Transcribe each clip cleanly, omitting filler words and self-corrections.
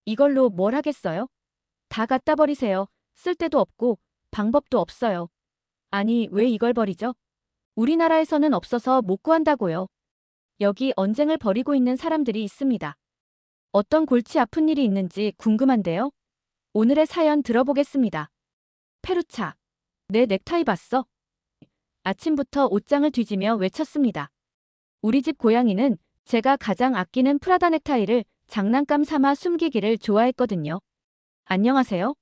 이걸로 뭘 하겠어요? 다 갖다 버리세요. 쓸 데도 없고 방법도 없어요. 아니, 왜 이걸 버리죠? 우리나라에서는 없어서 못 구한다고요. 여기 언쟁을 벌이고 있는 사람들이 있습니다. 어떤 골치 아픈 일이 있는지 궁금한데요. 오늘의 사연 들어보겠습니다. 페루차. 내 넥타이 봤어? 아침부터 옷장을 뒤지며 외쳤습니다. 우리 집 고양이는 제가 가장 아끼는 프라다 넥타이를 장난감 삼아 숨기기를 좋아했거든요. 안녕하세요.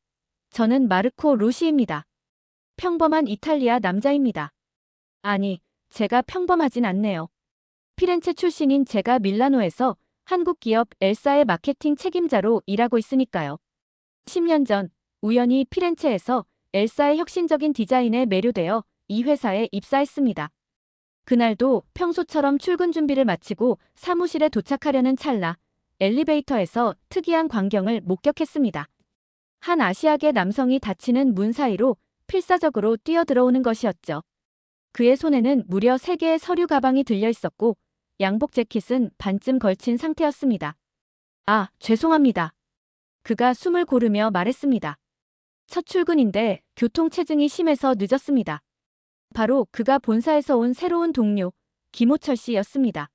저는 마르코 루시입니다. 평범한 이탈리아 남자입니다. 아니, 제가 평범하진 않네요. 피렌체 출신인 제가 밀라노에서 한국 기업 엘사의 마케팅 책임자로 일하고 있으니까요. 10년 전 우연히 피렌체에서 엘사의 혁신적인 디자인에 매료되어 이 회사에 입사했습니다. 그날도 평소처럼 출근 준비를 마치고 사무실에 도착하려는 찰나 엘리베이터에서 특이한 광경을 목격했습니다. 한 아시아계 남성이 닫히는 문 사이로 필사적으로 뛰어들어오는 것이었죠. 그의 손에는 무려 3개의 서류 가방이 들려 있었고 양복 재킷은 반쯤 걸친 상태였습니다. 아, 죄송합니다. 그가 숨을 고르며 말했습니다. 첫 출근인데 교통체증이 심해서 늦었습니다. 바로 그가 본사에서 온 새로운 동료, 김호철 씨였습니다.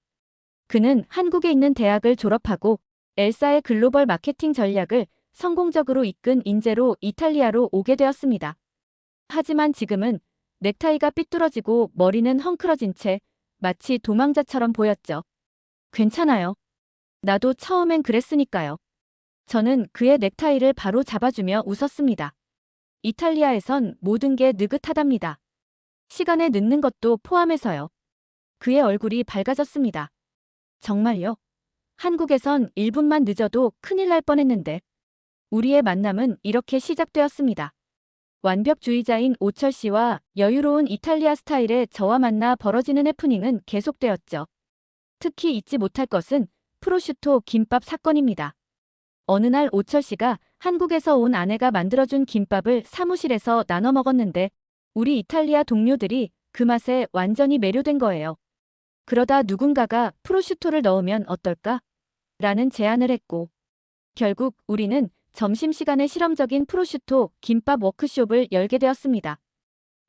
그는 한국에 있는 대학을 졸업하고 엘사의 글로벌 마케팅 전략을 성공적으로 이끈 인재로 이탈리아로 오게 되었습니다. 하지만 지금은 넥타이가 삐뚤어지고 머리는 헝클어진 채 마치 도망자처럼 보였죠. 괜찮아요. 나도 처음엔 그랬으니까요. 저는 그의 넥타이를 바로 잡아주며 웃었습니다. 이탈리아에선 모든 게 느긋하답니다. 시간에 늦는 것도 포함해서요. 그의 얼굴이 밝아졌습니다. 정말요? 한국에선 1분만 늦어도 큰일 날 뻔했는데. 우리의 만남은 이렇게 시작되었습니다. 완벽주의자인 오철 씨와 여유로운 이탈리아 스타일의 저와 만나 벌어지는 해프닝은 계속되었죠. 특히 잊지 못할 것은 프로슈토 김밥 사건입니다. 어느 날 오철 씨가 한국에서 온 아내가 만들어준 김밥을 사무실에서 나눠 먹었는데 우리 이탈리아 동료들이 그 맛에 완전히 매료된 거예요. 그러다 누군가가 프로슈토를 넣으면 어떨까? 라는 제안을 했고 결국 우리는 점심시간에 실험적인 프로슈토 김밥 워크숍을 열게 되었습니다.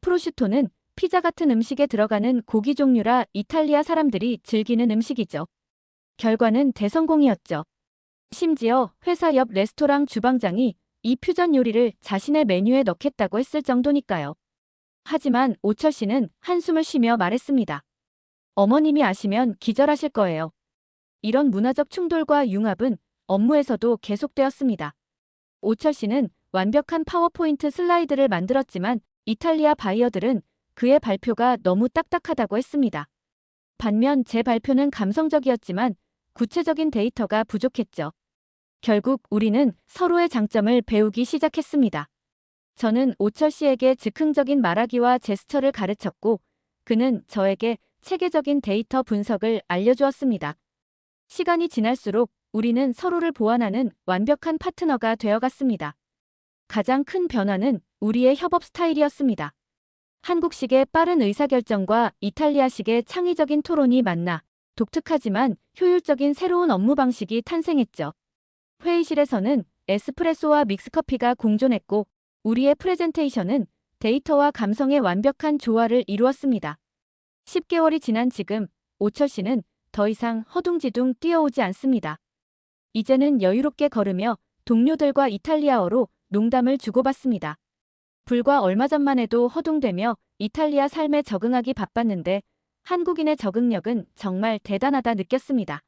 프로슈토는 피자 같은 음식에 들어가는 고기 종류라 이탈리아 사람들이 즐기는 음식이죠. 결과는 대성공이었죠. 심지어 회사 옆 레스토랑 주방장이 이 퓨전 요리를 자신의 메뉴에 넣겠다고 했을 정도니까요. 하지만 오철 씨는 한숨을 쉬며 말했습니다. 어머님이 아시면 기절하실 거예요. 이런 문화적 충돌과 융합은 업무에서도 계속되었습니다. 오철 씨는 완벽한 파워포인트 슬라이드를 만들었지만 이탈리아 바이어들은 그의 발표가 너무 딱딱하다고 했습니다. 반면 제 발표는 감성적이었지만 구체적인 데이터가 부족했죠. 결국 우리는 서로의 장점을 배우기 시작했습니다. 저는 오철 씨에게 즉흥적인 말하기와 제스처를 가르쳤고 그는 저에게 체계적인 데이터 분석을 알려주었습니다. 시간이 지날수록 우리는 서로를 보완하는 완벽한 파트너가 되어갔습니다. 가장 큰 변화는 우리의 협업 스타일이었습니다. 한국식의 빠른 의사결정과 이탈리아식의 창의적인 토론이 만나 독특하지만 효율적인 새로운 업무 방식이 탄생했죠. 회의실에서는 에스프레소와 믹스커피가 공존했고 우리의 프레젠테이션은 데이터와 감성의 완벽한 조화를 이루었습니다. 10개월이 지난 지금 오철 씨는 더 이상 허둥지둥 뛰어오지 않습니다. 이제는 여유롭게 걸으며 동료들과 이탈리아어로 농담을 주고받습니다. 불과 얼마 전만 해도 허둥대며 이탈리아 삶에 적응하기 바빴는데 한국인의 적응력은 정말 대단하다 느꼈습니다.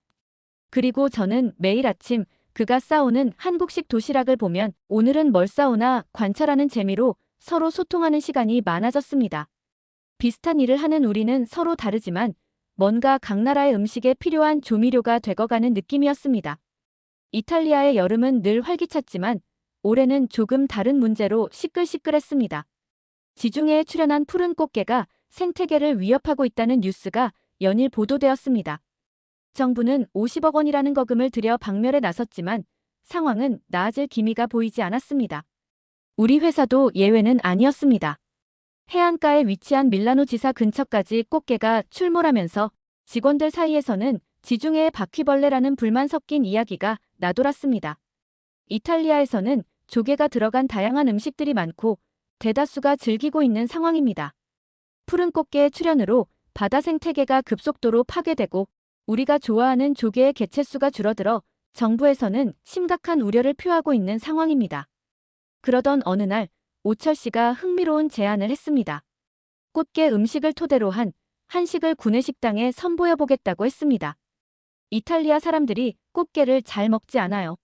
그리고 저는 매일 아침 그가 싸오는 한국식 도시락을 보면 오늘은 뭘 싸오나 관찰하는 재미로 서로 소통하는 시간이 많아졌습니다. 비슷한 일을 하는 우리는 서로 다르지만 뭔가 각 나라의 음식에 필요한 조미료가 되어가는 느낌이었습니다. 이탈리아의 여름은 늘 활기찼지만 올해는 조금 다른 문제로 시끌시끌했습니다. 지중해에 출현한 푸른 꽃게가 생태계를 위협하고 있다는 뉴스가 연일 보도되었습니다. 정부는 50억 원이라는 거금을 들여 박멸에 나섰지만 상황은 나아질 기미가 보이지 않았습니다. 우리 회사도 예외는 아니었습니다. 해안가에 위치한 밀라노 지사 근처까지 꽃게가 출몰하면서 직원들 사이에서는 지중해의 바퀴벌레라는 불만 섞인 이야기가 나돌았습니다. 이탈리아에서는 조개가 들어간 다양한 음식들이 많고 대다수가 즐기고 있는 상황입니다. 푸른 꽃게의 출현으로 바다 생태계가 급속도로 파괴되고 우리가 좋아하는 조개의 개체수가 줄어들어 정부에서는 심각한 우려를 표하고 있는 상황입니다. 그러던 어느 날 오철 씨가 흥미로운 제안을 했습니다. 꽃게 음식을 토대로 한 한식을 구내식당에 선보여 보겠다고 했습니다. 이탈리아 사람들이 꽃게를 잘 먹지 않아요.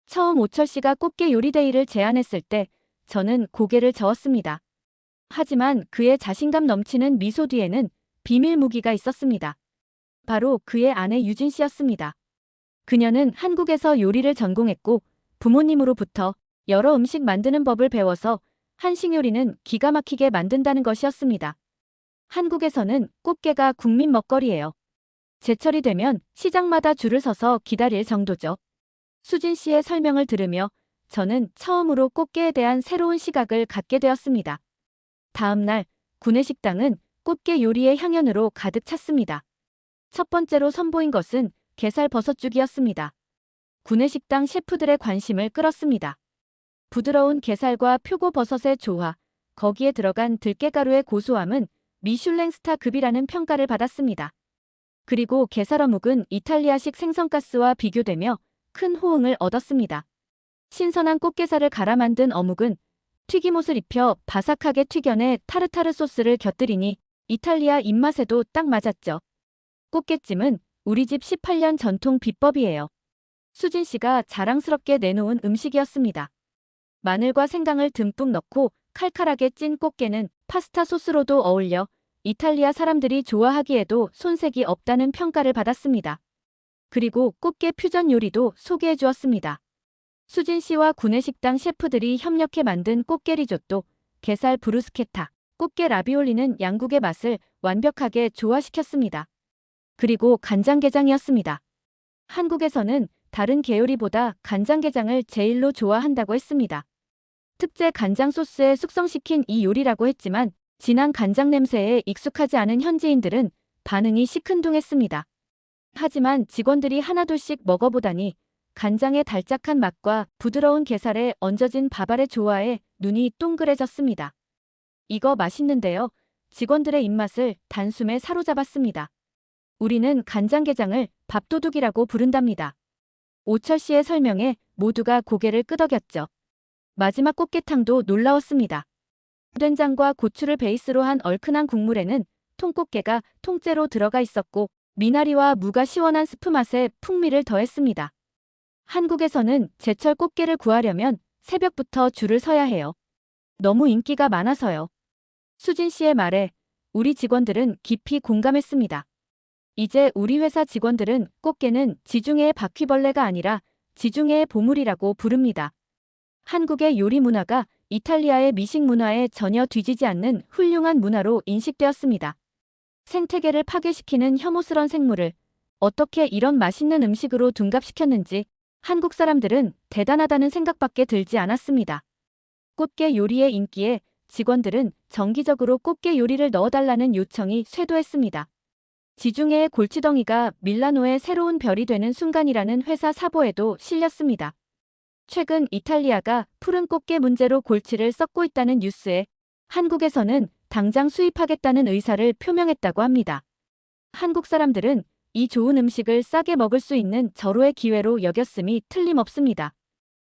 처음 오철 씨가 꽃게 요리 데이를 제안했을 때 저는 고개를 저었습니다. 하지만 그의 자신감 넘치는 미소 뒤에는 비밀 무기가 있었습니다. 바로 그의 아내 유진 씨였습니다. 그녀는 한국에서 요리를 전공했고 부모님으로부터 여러 음식 만드는 법을 배워서 한식 요리는 기가 막히게 만든다는 것이었습니다. 한국에서는 꽃게가 국민 먹거리예요. 제철이 되면 시장마다 줄을 서서 기다릴 정도죠. 수진 씨의 설명을 들으며 저는 처음으로 꽃게에 대한 새로운 시각을 갖게 되었습니다. 다음 날 구내식당은 꽃게 요리의 향연으로 가득 찼습니다. 첫 번째로 선보인 것은 게살버섯죽이었습니다. 구내식당 셰프들의 관심을 끌었습니다. 부드러운 게살과 표고버섯의 조화, 거기에 들어간 들깨가루의 고소함은 미슐랭 스타급이라는 평가를 받았습니다. 그리고 게살어묵은 이탈리아식 생선가스와 비교되며 큰 호응을 얻었습니다. 신선한 꽃게살을 갈아 만든 어묵은 튀김옷을 입혀 바삭하게 튀겨내 타르타르 소스를 곁들이니 이탈리아 입맛에도 딱 맞았죠. 꽃게찜은 우리 집 18년 전통 비법이에요. 수진 씨가 자랑스럽게 내놓은 음식이었습니다. 마늘과 생강을 듬뿍 넣고 칼칼하게 찐 꽃게는 파스타 소스로도 어울려 이탈리아 사람들이 좋아하기에도 손색이 없다는 평가를 받았습니다. 그리고 꽃게 퓨전 요리도 소개해 주었습니다. 수진 씨와 구내식당 셰프들이 협력해 만든 꽃게 리조또, 게살 브루스케타, 꽃게 라비올리는 양국의 맛을 완벽하게 조화시켰습니다. 그리고 간장게장이었습니다. 한국에서는 다른 계요리보다 간장게장을 제일로 좋아한다고 했습니다. 특제 간장 소스에 숙성시킨 이 요리라고 했지만 진한 간장 냄새에 익숙하지 않은 현지인들은 반응이 시큰둥했습니다. 하지만 직원들이 하나둘씩 먹어보다니 간장의 달짝한 맛과 부드러운 게살에 얹어진 밥알의 조화에 눈이 동그래졌습니다. 이거 맛있는데요. 직원들의 입맛을 단숨에 사로잡았습니다. 우리는 간장게장을 밥도둑이라고 부른답니다. 오철 씨의 설명에 모두가 고개를 끄덕였죠. 마지막 꽃게탕도 놀라웠습니다. 된장과 고추를 베이스로 한 얼큰한 국물에는 통꽃게가 통째로 들어가 있었고 미나리와 무가 시원한 스프 맛에 풍미를 더했습니다. 한국에서는 제철 꽃게를 구하려면 새벽부터 줄을 서야 해요. 너무 인기가 많아서요. 수진 씨의 말에 우리 직원들은 깊이 공감했습니다. 이제 우리 회사 직원들은 꽃게는 지중해의 바퀴벌레가 아니라 지중해의 보물이라고 부릅니다. 한국의 요리 문화가 이탈리아의 미식 문화에 전혀 뒤지지 않는 훌륭한 문화로 인식되었습니다. 생태계를 파괴시키는 혐오스런 생물을 어떻게 이런 맛있는 음식으로 둔갑시켰는지 한국 사람들은 대단하다는 생각밖에 들지 않았습니다. 꽃게 요리의 인기에 직원들은 정기적으로 꽃게 요리를 넣어달라는 요청이 쇄도했습니다. 지중해의 골치덩이가 밀라노의 새로운 별이 되는 순간이라는 회사 사보에도 실렸습니다. 최근 이탈리아가 푸른 꽃게 문제로 골치를 썩고 있다는 뉴스에 한국에서는 당장 수입하겠다는 의사를 표명했다고 합니다. 한국 사람들은 이 좋은 음식을 싸게 먹을 수 있는 절호의 기회로 여겼음이 틀림없습니다.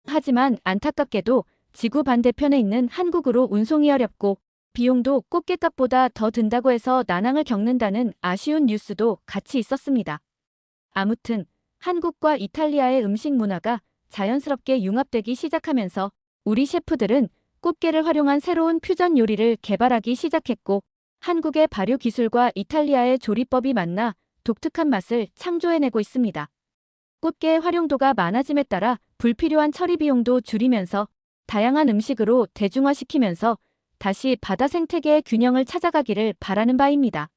하지만 안타깝게도 지구 반대편에 있는 한국으로 운송이 어렵고 비용도 꽃게값보다 더 든다고 해서 난항을 겪는다는 아쉬운 뉴스도 같이 있었습니다. 아무튼 한국과 이탈리아의 음식 문화가 자연스럽게 융합되기 시작하면서 우리 셰프들은 꽃게를 활용한 새로운 퓨전 요리를 개발하기 시작했고 한국의 발효 기술과 이탈리아의 조리법이 만나 독특한 맛을 창조해내고 있습니다. 꽃게의 활용도가 많아짐에 따라 불필요한 처리 비용도 줄이면서 다양한 음식으로 대중화시키면서 다시 바다 생태계의 균형을 찾아가기를 바라는 바입니다.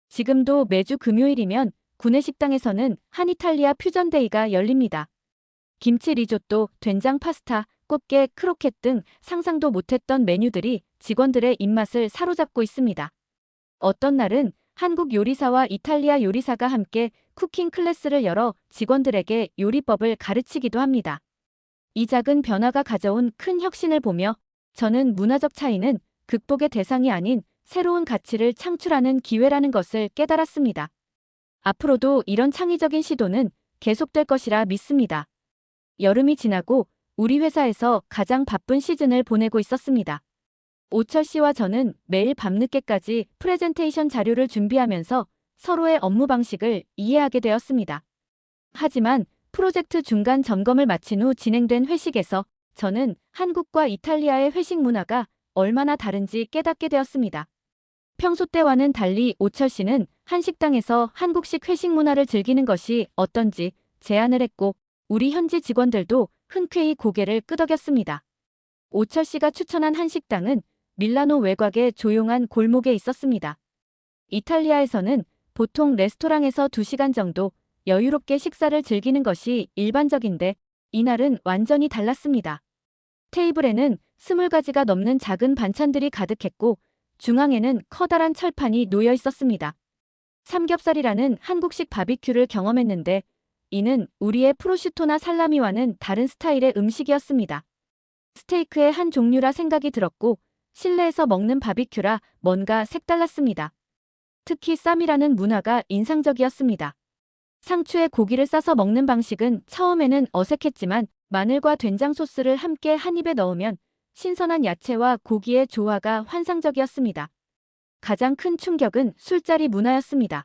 지금도 매주 금요일이면 구내식당에서는 한이탈리아 퓨전데이가 열립니다. 김치 리조또, 된장 파스타, 꽃게 크로켓 등 상상도 못했던 메뉴들이 직원들의 입맛을 사로잡고 있습니다. 어떤 날은 한국 요리사와 이탈리아 요리사가 함께 쿠킹 클래스를 열어 직원들에게 요리법을 가르치기도 합니다. 이 작은 변화가 가져온 큰 혁신을 보며 저는 문화적 차이는 극복의 대상이 아닌 새로운 가치를 창출하는 기회라는 것을 깨달았습니다. 앞으로도 이런 창의적인 시도는 계속될 것이라 믿습니다. 여름이 지나고 우리 회사에서 가장 바쁜 시즌을 보내고 있었습니다. 오철 씨와 저는 매일 밤늦게까지 프레젠테이션 자료를 준비하면서 서로의 업무 방식을 이해하게 되었습니다. 하지만 프로젝트 중간 점검을 마친 후 진행된 회식에서 저는 한국과 이탈리아의 회식 문화가 얼마나 다른지 깨닫게 되었습니다. 평소 때와는 달리 오철 씨는 한 식당에서 한국식 회식 문화를 즐기는 것이 어떤지 제안을 했고 우리 현지 직원들도 흔쾌히 고개를 끄덕였습니다. 오철 씨가 추천한 한 식당은 밀라노 외곽의 조용한 골목에 있었습니다. 이탈리아에서는 보통 레스토랑에서 2시간 정도 여유롭게 식사를 즐기는 것이 일반적인데 이날은 완전히 달랐습니다. 테이블에는 20가지가 넘는 작은 반찬들이 가득했고 중앙에는 커다란 철판이 놓여 있었습니다. 삼겹살이라는 한국식 바비큐를 경험했는데 이는 우리의 프로슈토나 살라미와는 다른 스타일의 음식이었습니다. 스테이크의 한 종류라 생각이 들었고 실내에서 먹는 바비큐라 뭔가 색달랐습니다. 특히 쌈이라는 문화가 인상적이었습니다. 상추에 고기를 싸서 먹는 방식은 처음에는 어색했지만 마늘과 된장 소스를 함께 한 입에 넣으면 신선한 야채와 고기의 조화가 환상적이었습니다. 가장 큰 충격은 술자리 문화였습니다.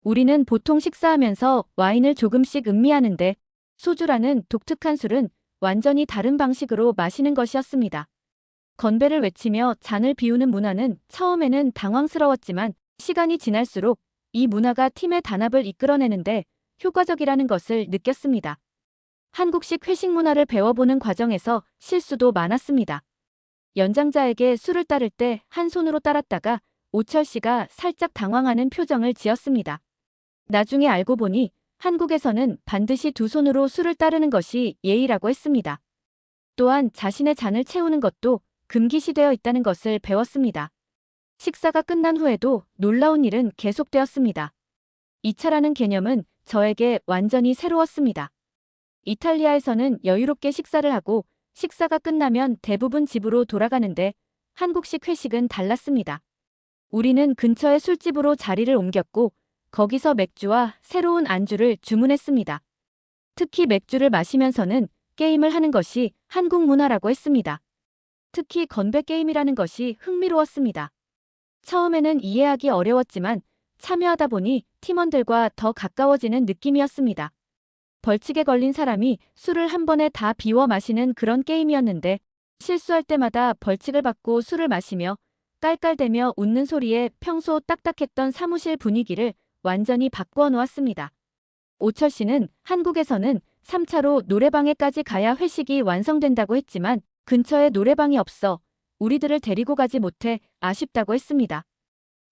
우리는 보통 식사하면서 와인을 조금씩 음미하는데 소주라는 독특한 술은 완전히 다른 방식으로 마시는 것이었습니다. 건배를 외치며 잔을 비우는 문화는 처음에는 당황스러웠지만 시간이 지날수록 이 문화가 팀의 단합을 이끌어내는데 효과적이라는 것을 느꼈습니다. 한국식 회식 문화를 배워보는 과정에서 실수도 많았습니다. 연장자에게 술을 따를 때 한 손으로 따랐다가 오철 씨가 살짝 당황하는 표정을 지었습니다. 나중에 알고 보니 한국에서는 반드시 2손으로 술을 따르는 것이 예의라고 했습니다. 또한 자신의 잔을 채우는 것도 금기시되어 있다는 것을 배웠습니다. 식사가 끝난 후에도 놀라운 일은 계속되었습니다. 2차라는 개념은 저에게 완전히 새로웠습니다. 이탈리아에서는 여유롭게 식사를 하고 식사가 끝나면 대부분 집으로 돌아가는데 한국식 회식은 달랐습니다. 우리는 근처의 술집으로 자리를 옮겼고 거기서 맥주와 새로운 안주를 주문했습니다. 특히 맥주를 마시면서는 게임을 하는 것이 한국 문화라고 했습니다. 특히 건배 게임이라는 것이 흥미로웠습니다. 처음에는 이해하기 어려웠지만 참여하다 보니 팀원들과 더 가까워지는 느낌이었습니다. 벌칙에 걸린 사람이 술을 한 번에 다 비워 마시는 그런 게임이었는데 실수할 때마다 벌칙을 받고 술을 마시며 깔깔대며 웃는 소리에 평소 딱딱했던 사무실 분위기를 완전히 바꾸어 놓았습니다. 오철 씨는 한국에서는 3차로 노래방에까지 가야 회식이 완성된다고 했지만 근처에 노래방이 없어 우리들을 데리고 가지 못해 아쉽다고 했습니다.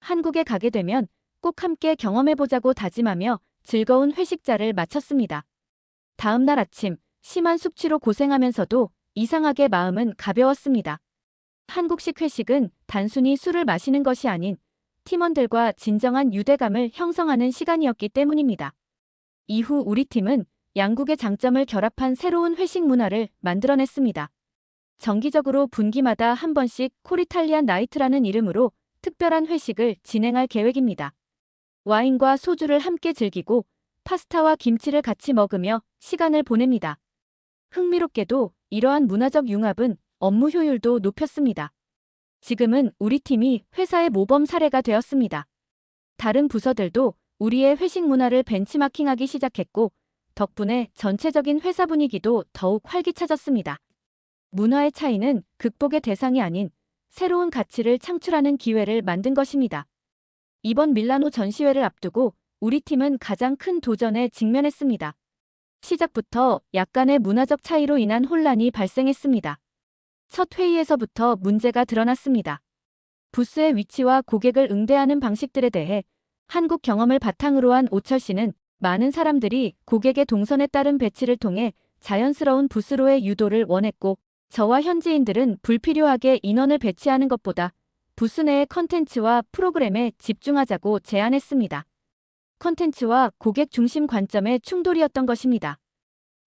한국에 가게 되면 꼭 함께 경험해보자고 다짐하며 즐거운 회식자를 마쳤습니다. 다음 날 아침 심한 숙취로 고생하면서도 이상하게 마음은 가벼웠습니다. 한국식 회식은 단순히 술을 마시는 것이 아닌 팀원들과 진정한 유대감을 형성하는 시간이었기 때문입니다. 이후 우리 팀은 양국의 장점을 결합한 새로운 회식 문화를 만들어냈습니다. 정기적으로 분기마다 한 번씩 코리탈리안 나이트라는 이름으로 특별한 회식을 진행할 계획입니다. 와인과 소주를 함께 즐기고 파스타와 김치를 같이 먹으며 시간을 보냅니다. 흥미롭게도 이러한 문화적 융합은 업무 효율도 높였습니다. 지금은 우리 팀이 회사의 모범 사례가 되었습니다. 다른 부서들도 우리의 회식 문화를 벤치마킹하기 시작했고 덕분에 전체적인 회사 분위기도 더욱 활기차졌습니다. 문화의 차이는 극복의 대상이 아닌 새로운 가치를 창출하는 기회를 만든 것입니다. 이번 밀라노 전시회를 앞두고 우리 팀은 가장 큰 도전에 직면했습니다. 시작부터 약간의 문화적 차이로 인한 혼란이 발생했습니다. 첫 회의에서부터 문제가 드러났습니다. 부스의 위치와 고객을 응대하는 방식들에 대해 한국 경험을 바탕으로 한 오철 씨는 많은 사람들이 고객의 동선에 따른 배치를 통해 자연스러운 부스로의 유도를 원했고 저와 현지인들은 불필요하게 인원을 배치하는 것보다 부스 내의 컨텐츠와 프로그램에 집중하자고 제안했습니다. 컨텐츠와 고객 중심 관점의 충돌이었던 것입니다.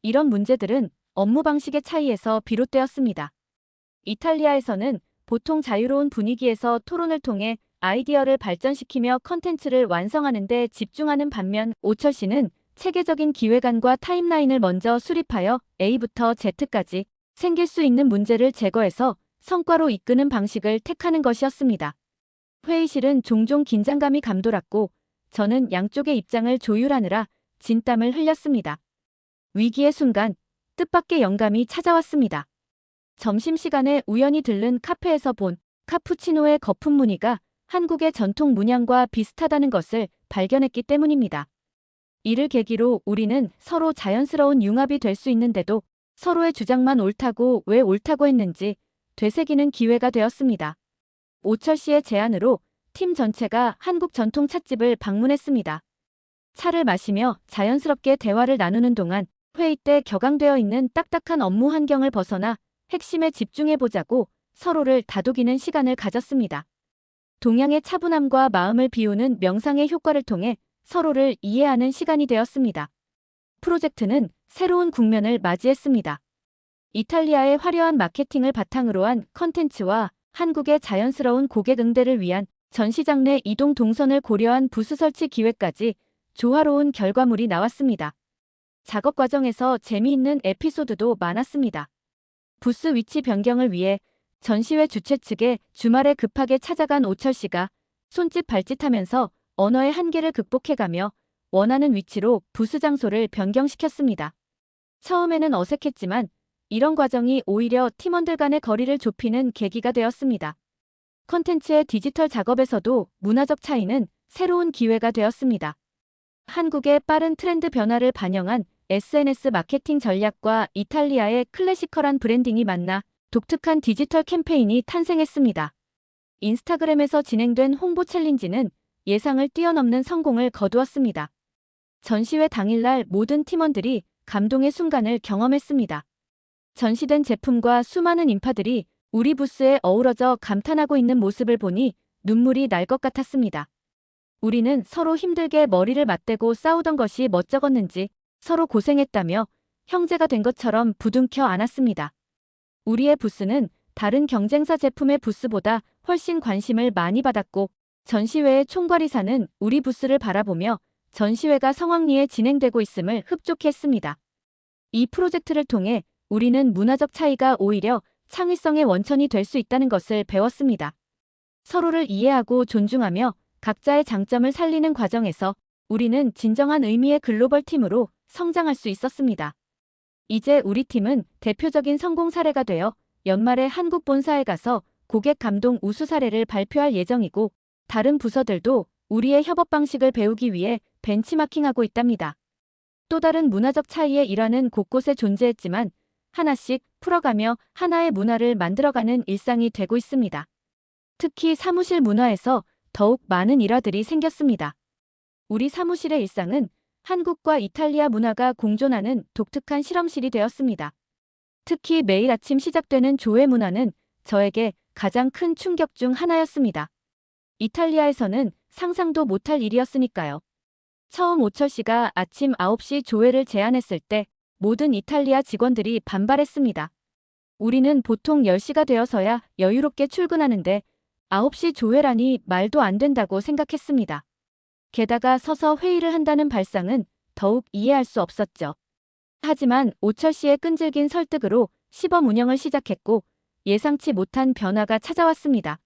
이런 문제들은 업무 방식의 차이에서 비롯되었습니다. 이탈리아에서는 보통 자유로운 분위기에서 토론을 통해 아이디어를 발전시키며 컨텐츠를 완성하는 데 집중하는 반면 오철 씨는 체계적인 기획안과 타임라인을 먼저 수립하여 A부터 Z까지 생길 수 있는 문제를 제거해서 성과로 이끄는 방식을 택하는 것이었습니다. 회의실은 종종 긴장감이 감돌았고 저는 양쪽의 입장을 조율하느라 진땀을 흘렸습니다. 위기의 순간 뜻밖의 영감이 찾아왔습니다. 점심시간에 우연히 들른 카페에서 본 카푸치노의 거품 무늬가 한국의 전통 문양과 비슷하다는 것을 발견했기 때문입니다. 이를 계기로 우리는 서로 자연스러운 융합이 될 수 있는데도 서로의 주장만 옳다고 왜 옳다고 했는지 되새기는 기회가 되었습니다. 오철 씨의 제안으로 팀 전체가 한국 전통 찻집을 방문했습니다. 차를 마시며 자연스럽게 대화를 나누는 동안 회의 때 격앙되어 있는 딱딱한 업무 환경을 벗어나 핵심에 집중해보자고 서로를 다독이는 시간을 가졌습니다. 동양의 차분함과 마음을 비우는 명상의 효과를 통해 서로를 이해하는 시간이 되었습니다. 프로젝트는 새로운 국면을 맞이했습니다. 이탈리아의 화려한 마케팅을 바탕으로 한 컨텐츠와 한국의 자연스러운 고객 응대를 위한 전시장 내 이동 동선을 고려한 부스 설치 기획까지 조화로운 결과물이 나왔습니다. 작업 과정에서 재미있는 에피소드도 많았습니다. 부스 위치 변경을 위해 전시회 주최 측에 주말에 급하게 찾아간 오철 씨가 손짓 발짓하면서 언어의 한계를 극복해가며 원하는 위치로 부스 장소를 변경시켰습니다. 처음에는 어색했지만 이런 과정이 오히려 팀원들 간의 거리를 좁히는 계기가 되었습니다. 콘텐츠의 디지털 작업에서도 문화적 차이는 새로운 기회가 되었습니다. 한국의 빠른 트렌드 변화를 반영한 SNS 마케팅 전략과 이탈리아의 클래시컬한 브랜딩이 만나 독특한 디지털 캠페인이 탄생했습니다. 인스타그램에서 진행된 홍보 챌린지는 예상을 뛰어넘는 성공을 거두었습니다. 전시회 당일날 모든 팀원들이 감동의 순간을 경험했습니다. 전시된 제품과 수많은 인파들이 우리 부스에 어우러져 감탄하고 있는 모습을 보니 눈물이 날 것 같았습니다. 우리는 서로 힘들게 머리를 맞대고 싸우던 것이 멋쩍었는지 서로 고생했다며 형제가 된 것처럼 부둥켜 안았습니다. 우리의 부스는 다른 경쟁사 제품의 부스보다 훨씬 관심을 많이 받았고 전시회의 총괄이사는 우리 부스를 바라보며 전시회가 성황리에 진행되고 있음을 흡족했습니다. 이 프로젝트를 통해 우리는 문화적 차이가 오히려 창의성의 원천이 될 수 있다는 것을 배웠습니다. 서로를 이해하고 존중하며 각자의 장점을 살리는 과정에서 우리는 진정한 의미의 글로벌 팀으로 성장할 수 있었습니다. 이제 우리 팀은 대표적인 성공 사례가 되어 연말에 한국 본사에 가서 고객 감동 우수 사례를 발표할 예정이고 다른 부서들도 우리의 협업 방식을 배우기 위해 벤치마킹하고 있답니다. 또 다른 문화적 차이의 일환은 곳곳에 존재했지만 하나씩 풀어가며 하나의 문화를 만들어가는 일상이 되고 있습니다. 특히 사무실 문화에서 더욱 많은 일화들이 생겼습니다. 우리 사무실의 일상은 한국과 이탈리아 문화가 공존하는 독특한 실험실이 되었습니다. 특히 매일 아침 시작되는 조회 문화는 저에게 가장 큰 충격 중 하나였습니다. 이탈리아에서는 상상도 못할 일이었으니까요. 처음 오철 씨가 아침 9시 조회를 제안했을 때 모든 이탈리아 직원들이 반발했습니다. 우리는 보통 10시가 되어서야 여유롭게 출근하는데 9시 조회라니 말도 안 된다고 생각했습니다. 게다가 서서 회의를 한다는 발상은 더욱 이해할 수 없었죠. 하지만 오철 씨의 끈질긴 설득으로 시범 운영을 시작했고 예상치 못한 변화가 찾아왔습니다.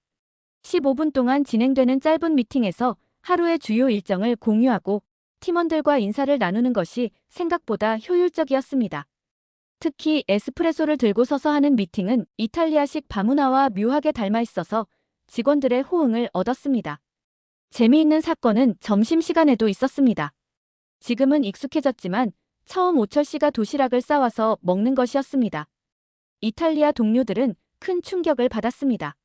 15분 동안 진행되는 짧은 미팅에서 하루의 주요 일정을 공유하고 팀원들과 인사를 나누는 것이 생각보다 효율적이었습니다. 특히 에스프레소를 들고 서서 하는 미팅은 이탈리아식 바문화와 묘하게 닮아 있어서 직원들의 호응을 얻었습니다. 재미있는 사건은 점심시간에도 있었습니다. 지금은 익숙해졌지만 처음 오철 씨가 도시락을 싸와서 먹는 것이었습니다. 이탈리아 동료들은 큰 충격을 받았습니다.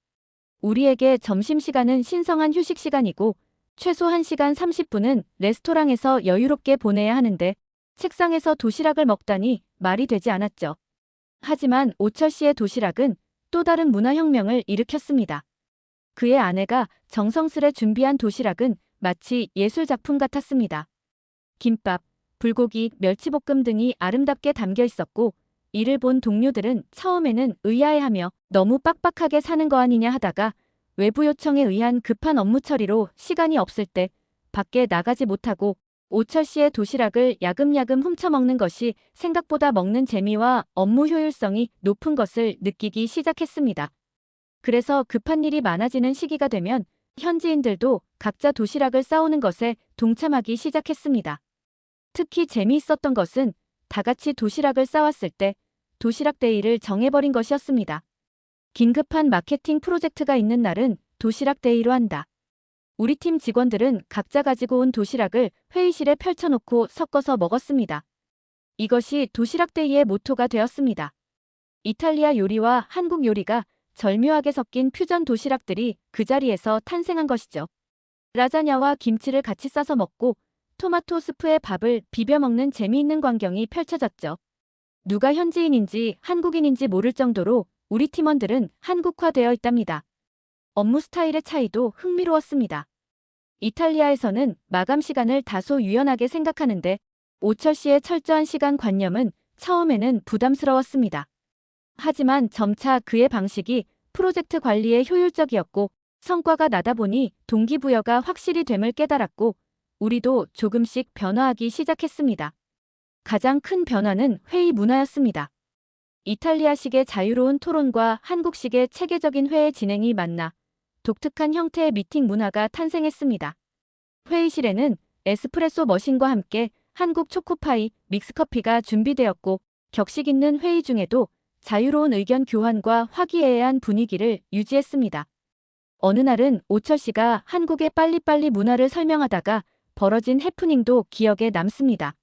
우리에게 점심시간은 신성한 휴식 시간이고 최소 1시간 30분은 레스토랑에서 여유롭게 보내야 하는데 책상에서 도시락을 먹다니 말이 되지 않았죠. 하지만 오철 씨의 도시락은 또 다른 문화혁명을 일으켰습니다. 그의 아내가 정성스레 준비한 도시락은 마치 예술작품 같았습니다. 김밥, 불고기, 멸치볶음 등이 아름답게 담겨 있었고 이를 본 동료들은 처음에는 의아해하며 너무 빡빡하게 사는 거 아니냐 하다가 외부 요청에 의한 급한 업무 처리로 시간이 없을 때 밖에 나가지 못하고 오철 씨의 도시락을 야금야금 훔쳐먹는 것이 생각보다 먹는 재미와 업무 효율성이 높은 것을 느끼기 시작했습니다. 그래서 급한 일이 많아지는 시기가 되면 현지인들도 각자 도시락을 싸오는 것에 동참하기 시작했습니다. 특히 재미있었던 것은 다 같이 도시락을 싸왔을 때 도시락 데이를 정해버린 것이었습니다. 긴급한 마케팅 프로젝트가 있는 날은 도시락 데이로 한다. 우리 팀 직원들은 각자 가지고 온 도시락을 회의실에 펼쳐놓고 섞어서 먹었습니다. 이것이 도시락 데이의 모토가 되었습니다. 이탈리아 요리와 한국 요리가 절묘하게 섞인 퓨전 도시락들이 그 자리에서 탄생한 것이죠. 라자냐와 김치를 같이 싸서 먹고 토마토 스프에 밥을 비벼 먹는 재미있는 광경이 펼쳐졌죠. 누가 현지인인지 한국인인지 모를 정도로 우리 팀원들은 한국화되어 있답니다. 업무 스타일의 차이도 흥미로웠습니다. 이탈리아에서는 마감 시간을 다소 유연하게 생각하는데 오철 씨의 철저한 시간 관념은 처음에는 부담스러웠습니다. 하지만 점차 그의 방식이 프로젝트 관리에 효율적이었고 성과가 나다 보니 동기부여가 확실히 됨을 깨달았고 우리도 조금씩 변화하기 시작했습니다. 가장 큰 변화는 회의 문화였습니다. 이탈리아식의 자유로운 토론과 한국식의 체계적인 회의 진행이 만나 독특한 형태의 미팅 문화가 탄생했습니다. 회의실에는 에스프레소 머신과 함께 한국 초코파이, 믹스커피가 준비되었고 격식 있는 회의 중에도 자유로운 의견 교환과 화기애애한 분위기를 유지했습니다. 어느 날은 오철 씨가 한국의 빨리빨리 문화를 설명하다가 벌어진 해프닝도 기억에 남습니다.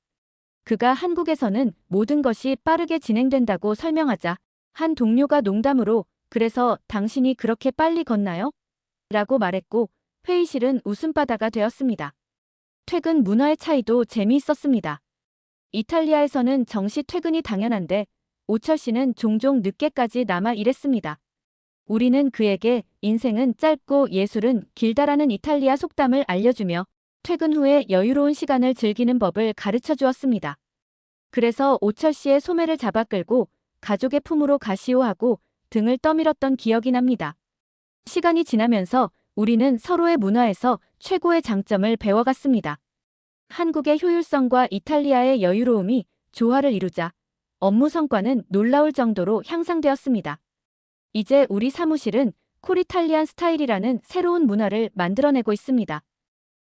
그가 한국에서는 모든 것이 빠르게 진행된다고 설명하자 한 동료가 농담으로 "그래서 당신이 그렇게 빨리 걷나요?" 라고 말했고 회의실은 웃음바다가 되었습니다. 퇴근 문화의 차이도 재미있었습니다. 이탈리아에서는 정시 퇴근이 당연한데 오철 씨는 종종 늦게까지 남아 일했습니다. 우리는 그에게 인생은 짧고 예술은 길다라는 이탈리아 속담을 알려주며 퇴근 후에 여유로운 시간을 즐기는 법을 가르쳐 주었습니다. 그래서 오철 씨의 소매를 잡아 끌고 가족의 품으로 가시오 하고 등을 떠밀었던 기억이 납니다. 시간이 지나면서 우리는 서로의 문화에서 최고의 장점을 배워갔습니다. 한국의 효율성과 이탈리아의 여유로움이 조화를 이루자 업무 성과는 놀라울 정도로 향상되었습니다. 이제 우리 사무실은 콜이탈리안 스타일이라는 새로운 문화를 만들어내고 있습니다.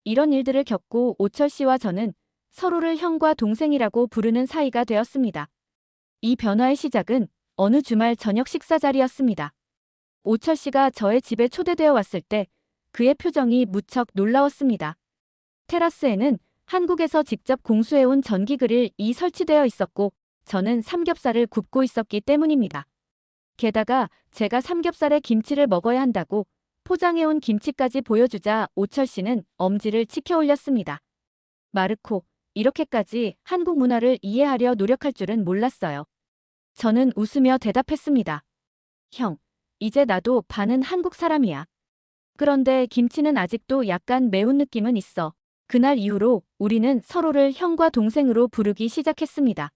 이런 일들을 겪고 오철 씨와 저는 서로를 형과 동생이라고 부르는 사이가 되었습니다. 이 변화의 시작은 어느 주말 저녁 식사 자리였습니다. 오철 씨가 저의 집에 초대되어 왔을 때 그의 표정이 무척 놀라웠습니다. 테라스에는 한국에서 직접 공수해온 전기 그릴이 설치되어 있었고 저는 삼겹살을 굽고 있었기 때문입니다. 게다가 제가 삼겹살에 김치를 먹어야 한다고 포장해온 김치까지 보여주자 오철 씨는 엄지를 치켜 올렸습니다. 마르코, 이렇게까지 한국 문화를 이해하려 노력할 줄은 몰랐어요. 저는 웃으며 대답했습니다. 형, 이제 나도 반은 한국 사람이야. 그런데 김치는 아직도 약간 매운 느낌은 있어. 그날 이후로 우리는 서로를 형과 동생으로 부르기 시작했습니다.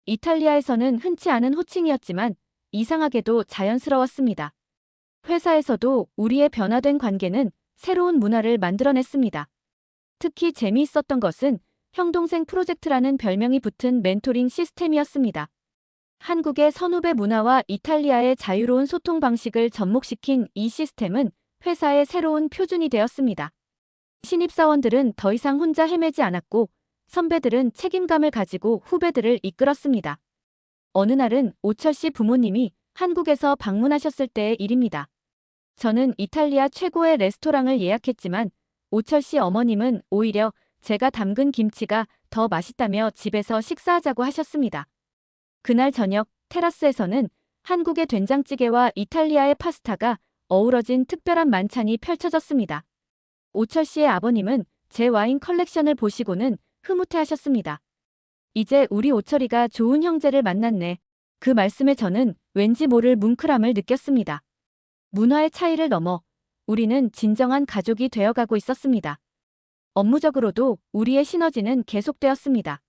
이탈리아에서는 흔치 않은 호칭이었지만 이상하게도 자연스러웠습니다. 회사에서도 우리의 변화된 관계는 새로운 문화를 만들어냈습니다. 특히 재미있었던 것은 형동생 프로젝트라는 별명이 붙은 멘토링 시스템이었습니다. 한국의 선후배 문화와 이탈리아의 자유로운 소통 방식을 접목시킨 이 시스템은 회사의 새로운 표준이 되었습니다. 신입사원들은 더 이상 혼자 헤매지 않았고 선배들은 책임감을 가지고 후배들을 이끌었습니다. 어느 날은 오철 씨 부모님이 한국에서 방문하셨을 때의 일입니다. 저는 이탈리아 최고의 레스토랑을 예약했지만 오철 씨 어머님은 오히려 제가 담근 김치가 더 맛있다며 집에서 식사하자고 하셨습니다. 그날 저녁 테라스에서는 한국의 된장찌개와 이탈리아의 파스타가 어우러진 특별한 만찬이 펼쳐졌습니다. 오철 씨의 아버님은 제 와인 컬렉션을 보시고는 흐뭇해하셨습니다. 이제 우리 오철이가 좋은 형제를 만났네. 그 말씀에 저는 왠지 모를 뭉클함을 느꼈습니다. 문화의 차이를 넘어 우리는 진정한 가족이 되어가고 있었습니다. 업무적으로도 우리의 시너지는 계속되었습니다.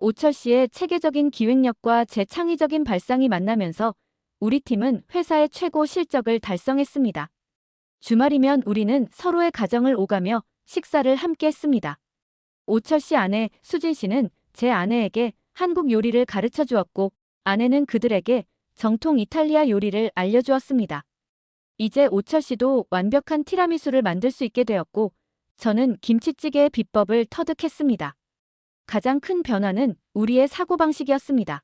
오철 씨의 체계적인 기획력과 제 창의적인 발상이 만나면서 우리 팀은 회사의 최고 실적을 달성했습니다. 주말이면 우리는 서로의 가정을 오가며 식사를 함께 했습니다. 오철 씨 아내 수진 씨는 제 아내에게 한국 요리를 가르쳐 주었고, 아내는 그들에게 정통 이탈리아 요리를 알려주었습니다. 이제 오철 씨도 완벽한 티라미수를 만들 수 있게 되었고, 저는 김치찌개의 비법을 터득했습니다. 가장 큰 변화는 우리의 사고방식이었습니다.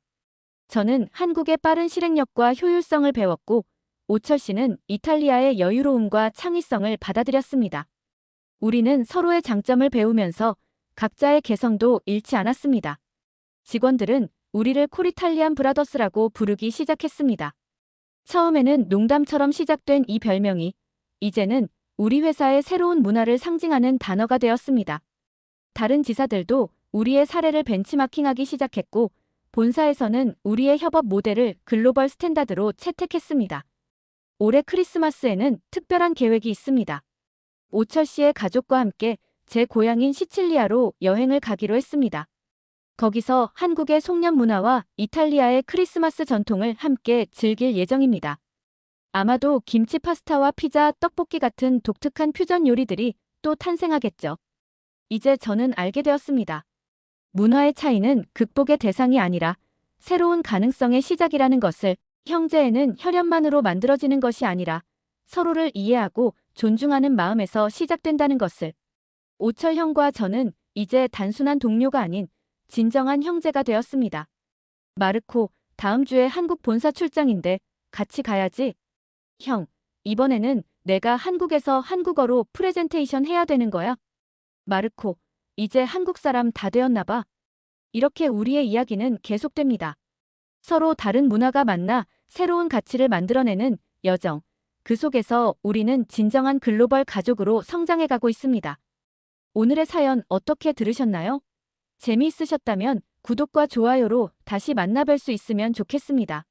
저는 한국의 빠른 실행력과 효율성을 배웠고, 오철 씨는 이탈리아의 여유로움과 창의성을 받아들였습니다. 우리는 서로의 장점을 배우면서 각자의 개성도 잃지 않았습니다. 직원들은 우리를 콜이탈리안 브라더스라고 부르기 시작했습니다. 처음에는 농담처럼 시작된 이 별명이 이제는 우리 회사의 새로운 문화를 상징하는 단어가 되었습니다. 다른 지사들도 우리의 사례를 벤치마킹하기 시작했고, 본사에서는 우리의 협업 모델을 글로벌 스탠다드로 채택했습니다. 올해 크리스마스에는 특별한 계획이 있습니다. 오철 씨의 가족과 함께 제 고향인 시칠리아로 여행을 가기로 했습니다. 거기서 한국의 송년 문화와 이탈리아의 크리스마스 전통을 함께 즐길 예정입니다. 아마도 김치 파스타와 피자, 떡볶이 같은 독특한 퓨전 요리들이 또 탄생하겠죠. 이제 저는 알게 되었습니다. 문화의 차이는 극복의 대상이 아니라 새로운 가능성의 시작이라는 것을, 형제애는 혈연만으로 만들어지는 것이 아니라 서로를 이해하고 존중하는 마음에서 시작된다는 것을. 오철 형과 저는 이제 단순한 동료가 아닌 진정한 형제가 되었습니다. 마르코, 다음 주에 한국 본사 출장인데 같이 가야지. 형, 이번에는 내가 한국에서 한국어로 프레젠테이션 해야 되는 거야? 마르코, 이제 한국 사람 다 되었나 봐. 이렇게 우리의 이야기는 계속됩니다. 서로 다른 문화가 만나 새로운 가치를 만들어내는 여정. 그 속에서 우리는 진정한 글로벌 가족으로 성장해가고 있습니다. 오늘의 사연 어떻게 들으셨나요? 재미있으셨다면 구독과 좋아요로 다시 만나뵐 수 있으면 좋겠습니다.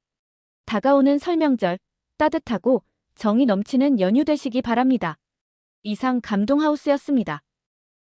다가오는 설명절, 따뜻하고 정이 넘치는 연휴 되시기 바랍니다. 이상 감동하우스였습니다.